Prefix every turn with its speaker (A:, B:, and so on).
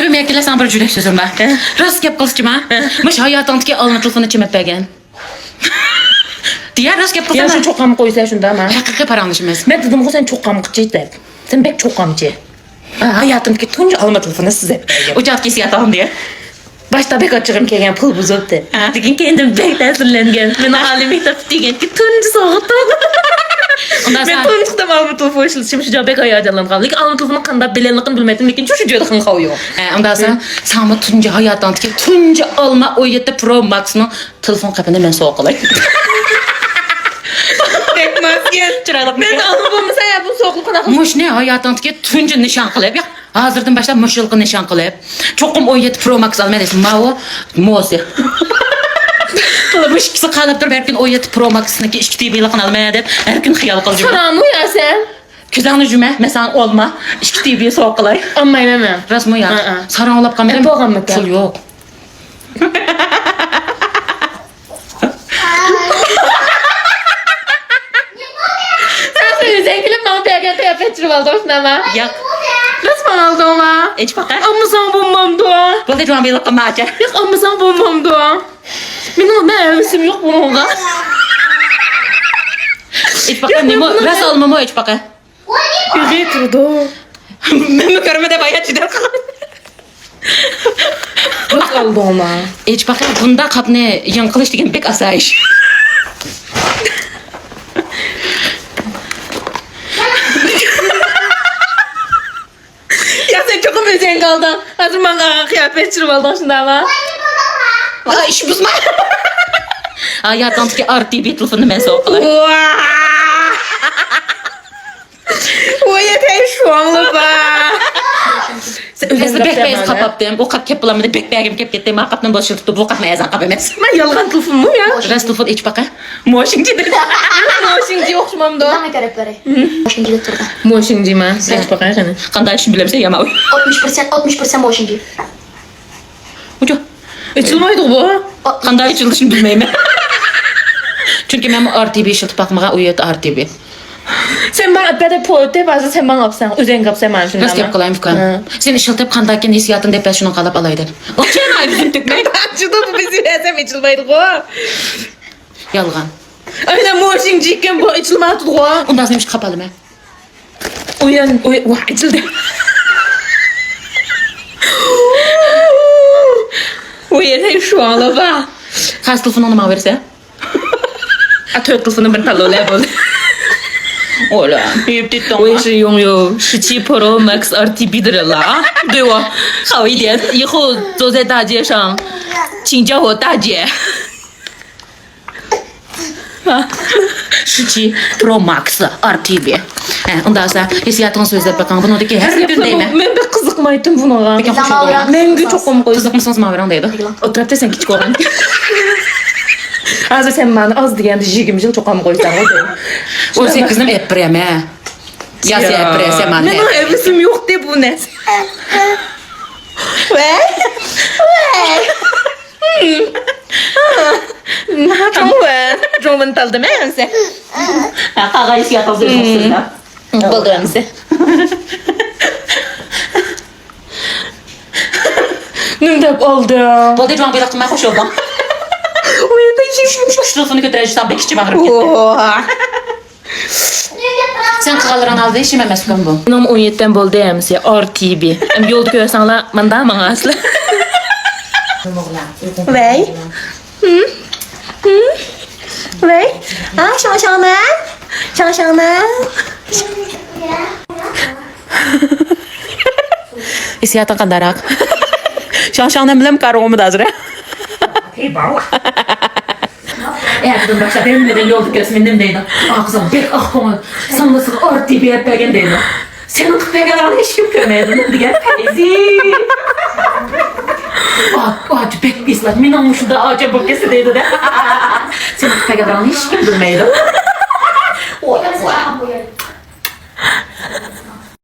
A: Harbi mekele sana bir cülek sözüm var. Rast gap kılsıcım ha. Mış hayatındaki alın telefonu çimep bergen. Diğer rast gap
B: Ya
A: kılsana.
B: şu çok kamık koysa şunda ama.
A: Hakkı paranlaşmaz.
B: Ben dedim ki sen çok kamıkçı de. Sen pek çok kamıkçı. Hayatımdaki tunca alma telefonu size.
A: Ucat kesi yatağım diye.
B: Başta pek açığım kelgen pul buzuk de.
A: Ha.
B: Dedim kendim pek tesirlengen. Ben halimi de degen ki tunca soğuktu.
A: Ondan
B: Ben
A: sonra
B: tunçukta alma telefonu işletim. Şu pek hayacanlandım kaldı. Lekin alma telefonu kanda bilenlikin bilmedim. Lekin şu diyordu kan kavıyor.
A: ondan sonra sana tunca hayatındaki tunca alma o 7 Pro Max'ın telefon kapını ben soğuk olay.
B: Pek masken.
A: Çıraylık
B: Ben almam mesela ya bu soğuklukuna.
A: Muş ne hayatındaki tunca nişan kılıp ya. Hazırdan başlap muşulqı nişan kılıp. Çokum o 7 Pro Max alma desin. Mao Mosi. Kılımış ikisi kalıp dur belki o 7 Pro Max'ındaki işki TV'likin almaya dep her gün xiyal kılcım.
B: Karanı ya sen.
A: Küzanı cüme mesela olma. İşki TV'ye soğuk kılay.
B: Amma inanmam.
A: Rasmı ya.
B: Hı.
A: Saran olap kameram.
B: Hep oğlan mı?
A: Pul yok.
B: Sen zengilip bana peygen kıyafet çırıp aldı olsun ama.
A: Yak.
B: Resmen aldı ama.
A: Eç bakar.
B: Amma sana bulmam doğa.
A: Bu da cuman bir lıkkı maça.
B: Yok amma sana bulmam doğa. Benim hevesim yok bununla.
A: Eç bakar ne mo? Ras alma mo eç bakar.
B: Yüreği turdu.
A: Ben mi görmede bayağı çider kalan.
B: Nasıl aldı ama?
A: Eç bakar bunda kapne yankılış degen bek asayiş.
B: Ya sen çok özen kaldın. Hazır bana kıyafet çırıp aldın şimdi ama.
A: Valla iş buzma. Hayatımdaki RTB telefonu ben soğuk kılay.
B: O yeter şu anlı ba.
A: Esi bek beyaz kapaptım. O kap kep bulamadı. Bek beyagim kep gittim. Ha kaptan boş yırtıp bu kapma yazan kap emez.
B: Ben yalgan telefon mu ya?
A: Ras telefon eç bakar.
B: Moşingci dedi. Moşingci okşumam da.
C: Dame garipleri. Washington turda.
B: Moşingci mi? Seç bakayım seni.
A: Kandan şimdi bilemse yama.
C: 60% Washington.
A: Ucu.
B: Açılmaydı bu.
A: Kandan içildi şimdi bilmeyim. Çünkü ben bu RTB işiltip bakmağa uyuyat RTB.
B: Sen bana böyle poğete bazı sen bana yapsan. Özen kapsan ben şimdi
A: Rast yap kalayım fukan. Sen işiltip kandayken hissiyatın depresyonu kalıp alaydın. O çeyna bizim tükmeyi.
B: Şurada bu bizi versem içilmaydı bu.
A: Yalgan.
B: Aynen moşingciyken bu içilmaydı bu.
A: Ondan sonra kapalı mı?
B: Uyan, içildi. O yeter şu an ba.
A: Kaç telefon onu verse?
B: Atıyor telefonu ben talo level.
A: Ola. Yiyip dittim.
B: 我也是拥有17 Pro Max RTB 的人了啊，对我好一点，以后走在大街上，请叫我大姐。
A: 17 Pro Max RTB. Ondan sonra hissiyatın sözler bakan bunu da ki her gün değil mi?
B: Ben pek kızıkmaydım buna.
A: Peki, hoş
C: Zaman
A: oldu.
C: uyan.
B: Ben de çok komik
A: Kızık mısınız maverandaydı?
B: O tarafta sen küçük olan. Hazır sen bana az diyen 20 yıl çok komik koysan o değil.
A: 18'nim epreme. Ya sen epre sen anne.
B: Benim hevesim yok de bu ne? Ve? Çok ve? Çok mental değil mi sen?
A: Kaga hissiyatın sözler.
B: Bıldırım size. Nümdep oldu.
A: Bu da cuman bir dakika hoş oldum.
B: O yerde işim.
A: Şu telefonu götüreceğim bekçi bağırıp gitti. Sen kıgalıran aldın işime meskan bu.
B: Benim 17'den bol deyemsi RTB. Hem yolda görsenler ben daha bana aslı. Vey? Vey? Ah, 小小们，小小们。
A: Hissiyatın kandarak. Şanşandan bilem karığımı da hazır.
B: Hey baba.
A: Eğer dedim başta benimle yolda gösmendim deydi. Ah kızım bek ah konu. Sanmasın RTB yapmayan deydi. Senin tıkpegalarını hiç kim görmedin diye pezi. Ağacı bek pisler. Min olmuşu da ağaca bakesi deydi de. Senin tıkpegalarını hiç kim bilmeydi.